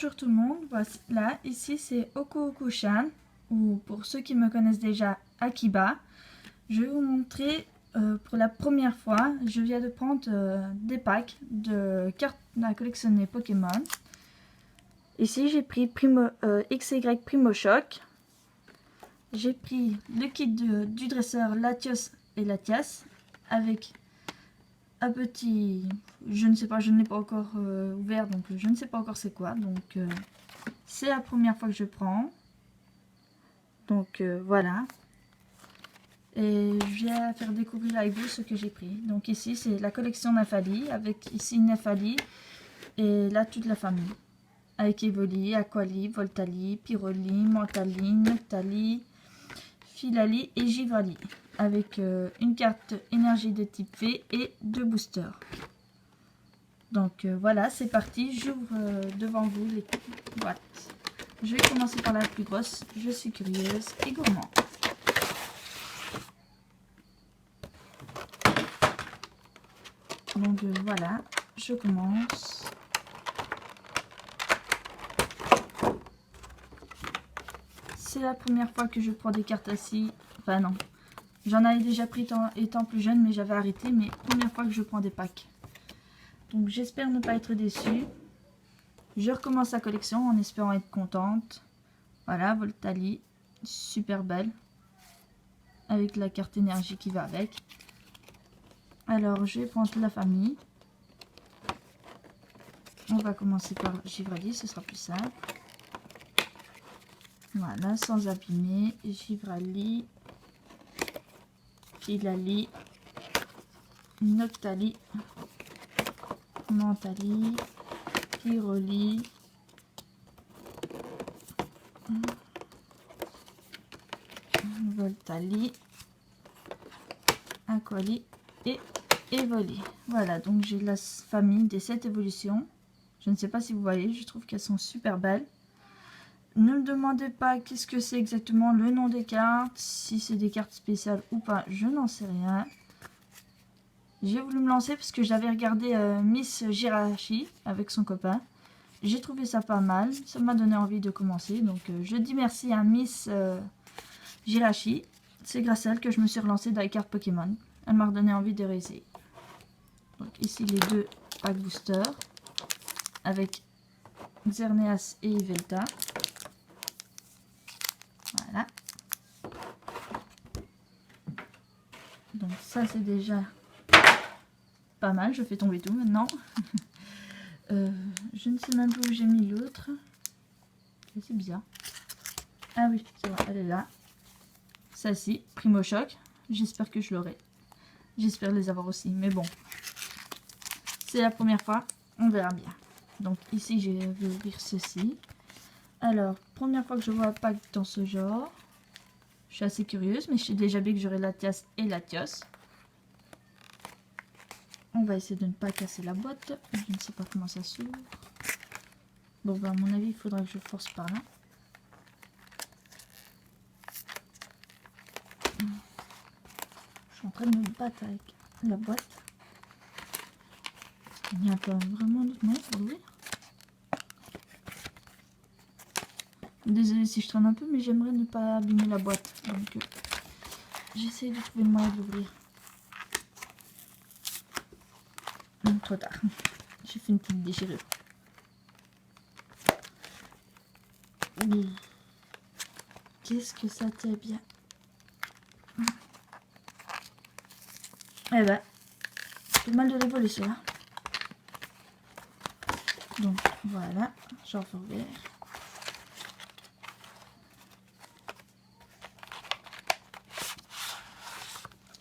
Bonjour tout le monde, voilà, ici c'est Oku-Oku-chan, ou pour ceux qui me connaissent déjà, Akiba. Je vais vous montrer pour la première fois, je viens de prendre des packs de cartes à collectionner Pokémon. Ici j'ai pris XY Primo Shock, j'ai pris le kit du dresseur Latios et Latias avec un petit, je ne sais pas, je ne l'ai pas encore ouvert, donc je ne sais pas encore c'est quoi, donc c'est la première fois que je prends, donc voilà, et je vais faire découvrir avec vous ce que j'ai pris. Donc ici c'est la collection Nephali, avec ici Nephali et là toute la famille, avec Evoli, Aquali, Voltali, Pyroli, Mentali, Noctali, Filali et Givrali, avec une carte énergie de type V et 2 boosters. Donc voilà, c'est parti, j'ouvre devant vous les boîtes. Je vais commencer par la plus grosse, je suis curieuse et gourmand. Donc voilà, je commence. C'est la première fois que je prends des cartes assis, enfin non, j'en avais déjà pris étant plus jeune mais j'avais arrêté, mais première fois que je prends des packs. Donc j'espère ne pas être déçue. Je recommence la collection en espérant être contente. Voilà, Voltali, super belle. Avec la carte énergie qui va avec. Alors je vais prendre la famille. On va commencer par Givrali, ce sera plus simple. Voilà, sans abîmer. Givrali, Filali, Noctali, Mentali, Pyroli, Voltali, Aquali et Evoli. Voilà, donc j'ai la famille des 7 évolutions. Je ne sais pas si vous voyez, je trouve qu'elles sont super belles. Ne me demandez pas qu'est-ce que c'est exactement le nom des cartes, si c'est des cartes spéciales ou pas, je n'en sais rien. J'ai voulu me lancer parce que j'avais regardé Miss Jirachi avec son copain. J'ai trouvé ça pas mal, ça m'a donné envie de commencer. Donc je dis merci à Miss Jirachi. C'est grâce à elle que je me suis relancée dans les cartes Pokémon. Elle m'a redonné envie de réessayer. Donc ici les deux packs boosters avec Xerneas et Yveltal. Voilà. Donc ça c'est déjà pas mal, je fais tomber tout maintenant. Je ne sais même plus où j'ai mis l'autre. C'est bizarre. Ah oui, c'est vrai, elle est là. Celle-ci, Primo Choc. J'espère que je l'aurai. J'espère les avoir aussi, mais bon. C'est la première fois, on verra bien. Donc ici, je vais ouvrir ceci. Alors, première fois que je vois un pack dans ce genre. Je suis assez curieuse, mais je suis déjà bien que j'aurai Latias et Latios. On va essayer de ne pas casser la boîte. Je ne sais pas comment ça s'ouvre. Bon, bah, à mon avis, il faudra que je force par là. Je suis en train de me battre avec la boîte. Il n'y a pas vraiment d'autre moyen pour l'ouvrir. Désolée si je traîne un peu, mais j'aimerais ne pas abîmer la boîte. Donc, j'essaie de trouver le moyen de l'ouvrir. Trop tard. J'ai fait une petite déchirure. Oui. Qu'est-ce que ça tient bien. Eh ben, c'est mal de l'évolution. Hein. Donc, voilà. J'en fais ouvrir.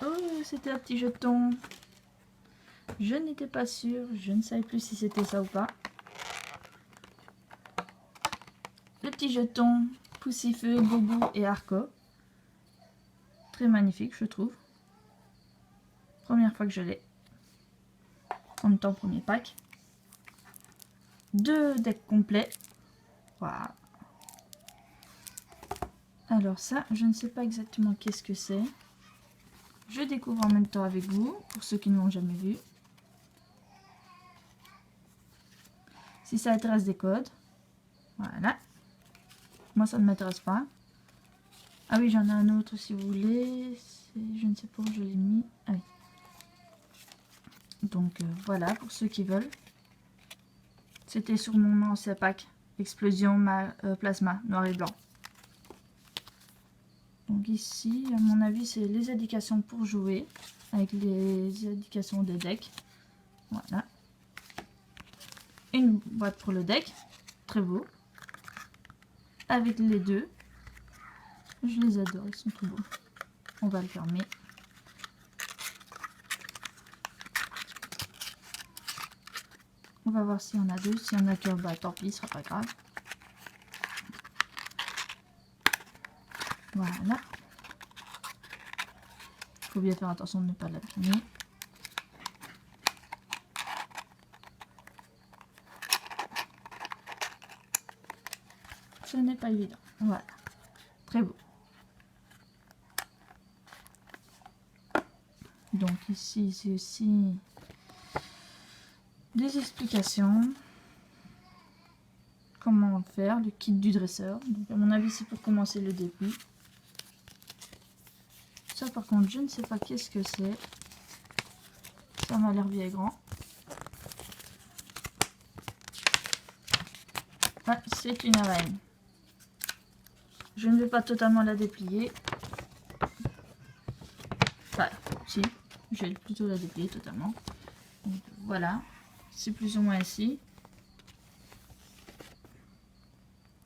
Oh, c'était un petit jeton. Je n'étais pas sûre. Je ne savais plus si c'était ça ou pas. Le petit jeton Poussifeu, Bobo et Arco. Très magnifique, je trouve. Première fois que je l'ai. En même temps, premier pack. 2 decks complets. Voilà. Alors ça, je ne sais pas exactement qu'est-ce que c'est. Je découvre en même temps avec vous, pour ceux qui ne l'ont jamais vu. Si ça intéresse des codes. Voilà. Moi, ça ne m'intéresse pas. Ah oui, j'en ai un autre si vous voulez. Je ne sais pas où je l'ai mis. Ah oui. Donc voilà, pour ceux qui veulent. C'était sur mon ancien pack. Explosion plasma, noir et blanc. Donc ici, à mon avis, c'est les indications pour jouer. Avec les indications des decks. Voilà. Une boîte pour le deck. Très beau. Avec les deux. Je les adore, ils sont tout beaux. On va le fermer. On va voir s'il y en a deux. S'il y en a qu'un, bah tant pis, ce sera pas grave. Voilà. Il faut bien faire attention de ne pas l'abîmer. Ce n'est pas évident. Voilà. Très beau. Donc ici, c'est aussi des explications. Comment faire le kit du dresseur. Donc à mon avis, c'est pour commencer le début. Ça par contre, je ne sais pas qu'est-ce que c'est. Ça m'a l'air bien grand. Ah, c'est une arène. Je ne vais pas totalement la déplier. Enfin, si, je vais plutôt la déplier totalement. Donc, voilà, c'est plus ou moins ici.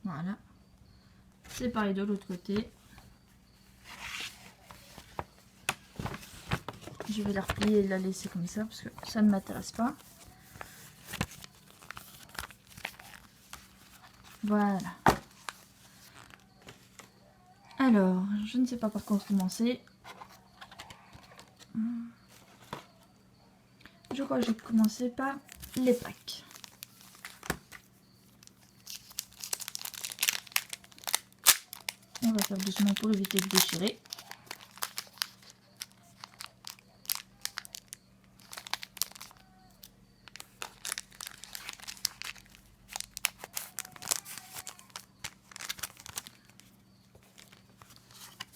Voilà. C'est pareil de l'autre côté. Je vais la replier et la laisser comme ça parce que ça ne m'intéresse pas. Voilà. Alors, je ne sais pas par quoi commencer. Je crois que je vais commencer par les packs. On va faire doucement pour éviter de déchirer.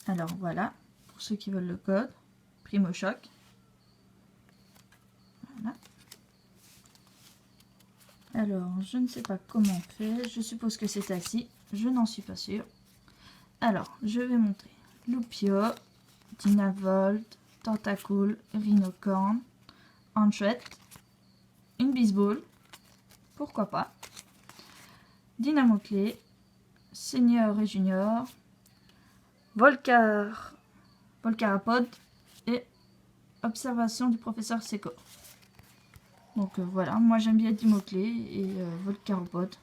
Alors voilà, pour ceux qui veulent le code, Primo Choc. Voilà. Alors, je ne sais pas comment on fait, je suppose que c'est assis, je n'en suis pas sûre. Alors, je vais montrer Loupio, Dynavolt, Tentacool, Rhinocorn, Anchette, une Bisball, pourquoi pas, Dynamoclé, Senior et Junior, Volcarapod et Observation du professeur Seco. Donc voilà, moi j'aime bien Dimoclé et Volcarapod.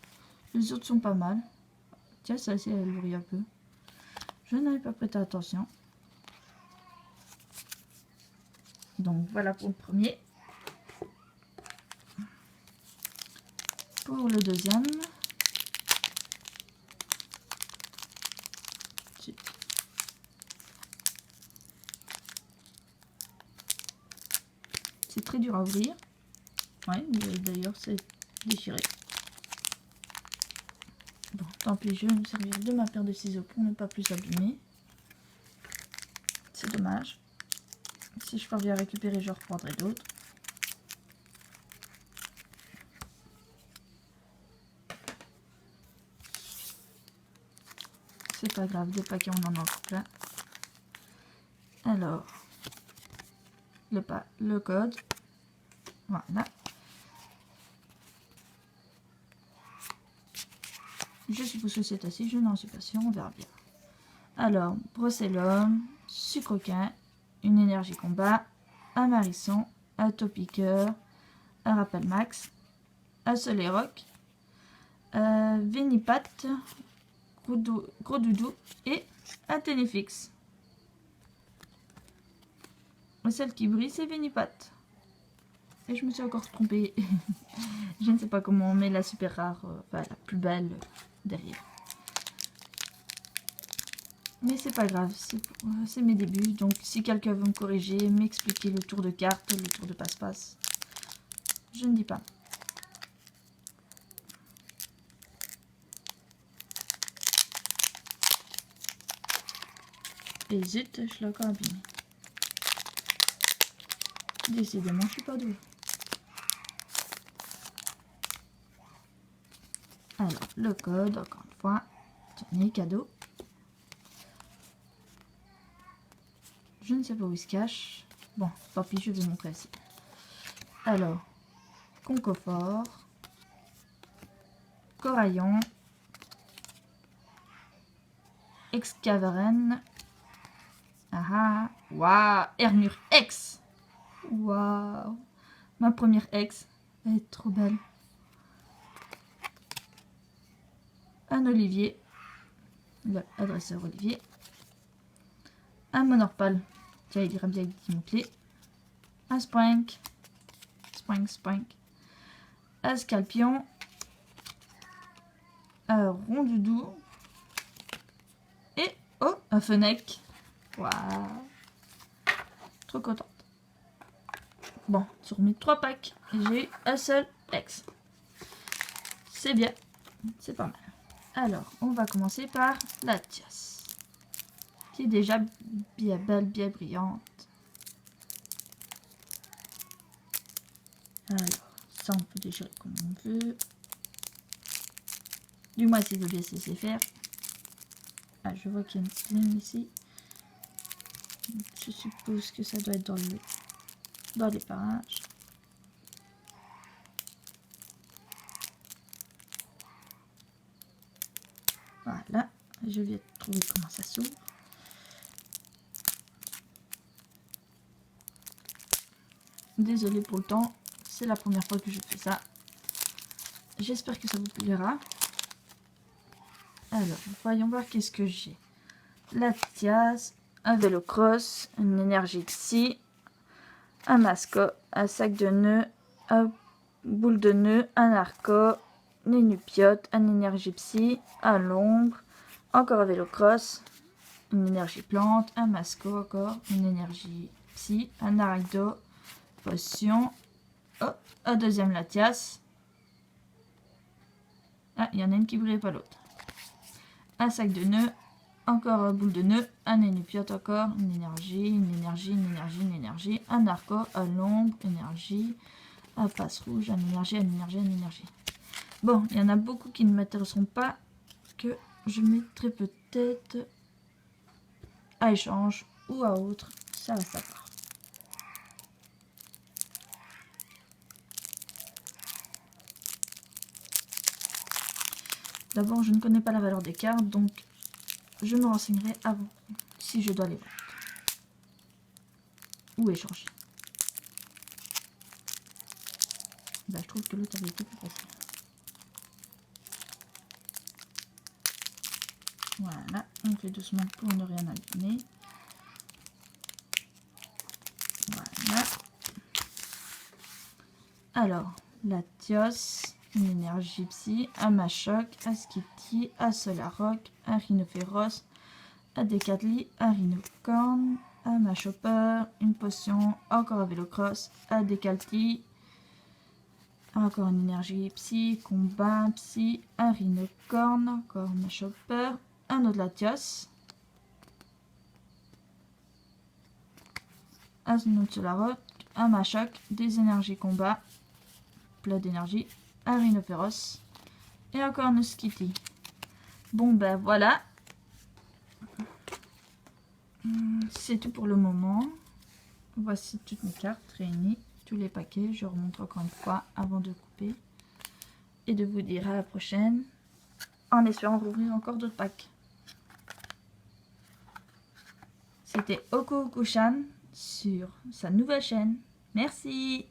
Les autres sont pas mal. Tiens, ça c'est elle brille un peu. Je n'avais pas prêté attention. Donc voilà pour le premier. Pour le deuxième. C'est très dur à ouvrir. Ouais, d'ailleurs c'est déchiré. Bon, tant pis, je vais me servir de ma paire de ciseaux pour ne pas plus abîmer. C'est dommage. Si je parviens à récupérer, je reprendrai d'autres. C'est pas grave, des paquets on en a encore plein. Alors, le code. Voilà. Je suppose que c'est assis, je n'en suis pas sûre, on verra bien. Alors, Brocellum, Sucroquin, une énergie combat, un Marisson, un Topiqueur, un Rappel Max, un Soleroc, Vénipat, Gros Doudou et un Ténéfix. Celle qui brille, c'est Vénipat. Et je me suis encore trompée. Je ne sais pas comment on met la super rare, enfin la plus belle derrière. Mais c'est pas grave, c'est mes débuts. Donc si quelqu'un veut me corriger, m'expliquer le tour de carte, le tour de passe-passe, je ne dis pas. Et zut, je l'ai encore abîmé. Décidément, je suis pas douée. Alors, le code, encore une fois. Tenez, cadeau. Je ne sais pas où il se cache. Bon, tant pis, je vais vous montrer ici. Alors, Concoffort, Coraillon, Excaveren, waouh, Hermure X, waouh, ma première X, elle est trop belle. Un Olivier, le adresseur Olivier, un Monorpal, tiens, il ira bien avec des mots-clés, un Sprank, un Scalpion, un Rondoudou, et oh, un Fennec. Waouh, trop contente. Bon, sur mes 3 packs, j'ai eu un seul ex. C'est bien, c'est pas mal. Alors, on va commencer par la Tias, qui est déjà bien belle, bien brillante. Alors, ça on peut déchirer comme on veut. Du moins, si vous bien cesser faire. Ah, je vois qu'il y a une slim ici. Je suppose que ça doit être dans les parages. Voilà, je viens de trouver comment ça s'ouvre. Désolée pour le temps, c'est la première fois que je fais ça. J'espère que ça vous plaira. Alors, voyons voir qu'est-ce que j'ai. La Tias, un Vélocross, une énergie psy, un mascot, un sac de nœuds, un boule de nœuds, un arco, une énupiote, un énergie psy, un l'ombre, encore un Vélocross, une énergie plante, un mascot encore, une énergie psy, un arachdo, potion, oh, un deuxième Latias. Ah, il y en a une qui brille pas l'autre. Un sac de nœuds, encore un boule de nœuds, un énupiote encore, une énergie, un arco, un l'ombre, énergie, un passe rouge, un énergie. Bon, il y en a beaucoup qui ne m'intéresseront pas, que je mettrai peut-être à échange ou à autre, ça va savoir. D'abord, je ne connais pas la valeur des cartes, donc je me renseignerai avant si je dois les vendre ou échanger. Bah, je trouve que l'autre avait été plus facile. Voilà, on fait doucement pour ne rien abîmer. Voilà. Alors, la Tios, une énergie psy, un Machoc, un Skitty, un Solaroc, un Rhinophéros, un Decathlon, un Rhinocorn, un Machopper, une potion, encore un Vélocross, un Decathlon, encore une énergie psy, combat psy, un Rhinocorn, encore un Machopper, un autre Latios, un autre Solaroc, un Machoc, des énergies combat, plat d'énergie, un Rhinophéros et encore un Skitty. Bon ben voilà, c'est tout pour le moment. Voici toutes mes cartes réunies, tous les paquets. Je remonte encore une fois avant de couper et de vous dire à la prochaine en espérant rouvrir encore d'autres packs. C'était Okokuchan sur sa nouvelle chaîne. Merci.